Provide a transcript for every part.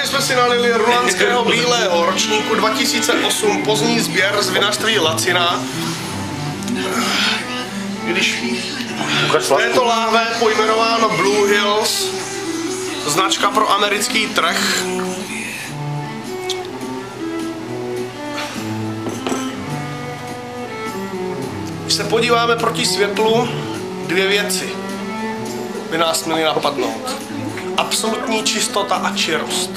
jsme si nalili rulanského bílého ročníku 2008 pozdní sběr z vinařství Lacina. Když v této láhve pojmenováno Blue Hills, značka pro americký trh. Když se podíváme proti světlu, dvě věci by nás měly napadnout. Absolutní čistota a čirost.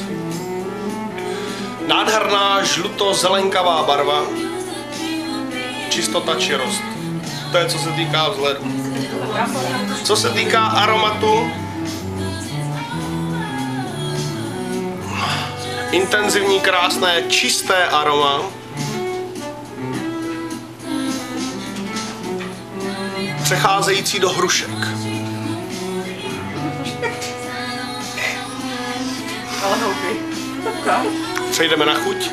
Nádherná žluto-zelenkavá barva. Čistota, čirost. To je, co se týká vzhledu. Co se týká aromatu, intenzivní, krásné, čisté aroma. Přecházející do hrušek. Přejdeme na chuť.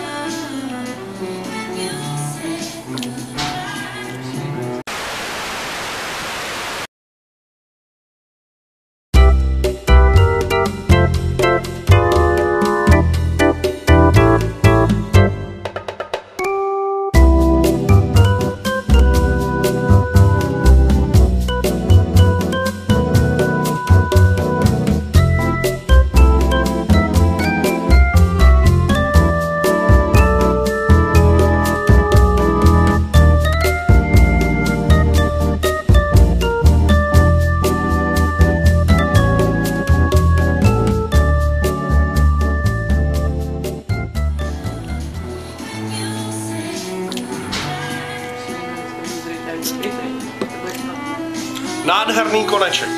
Nádherný koneček.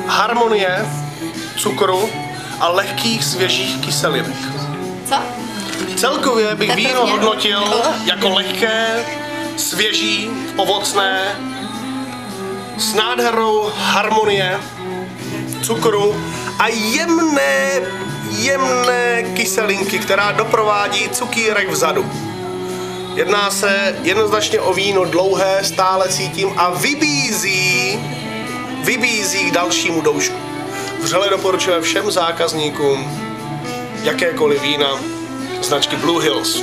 Harmonie cukru a lehkých svěžích kyselinek. Co? Celkově bych víno hodnotil jako lehké, svěží, ovocné, s nádhernou harmonie cukru a jemné kyselinky, která doprovádí cukírek vzadu. Jedná se jednoznačně o víno dlouhé, stále cítím a vybízí k dalšímu doušku. Vřele doporučujeme všem zákazníkům jakékoliv vína značky Blue Hills.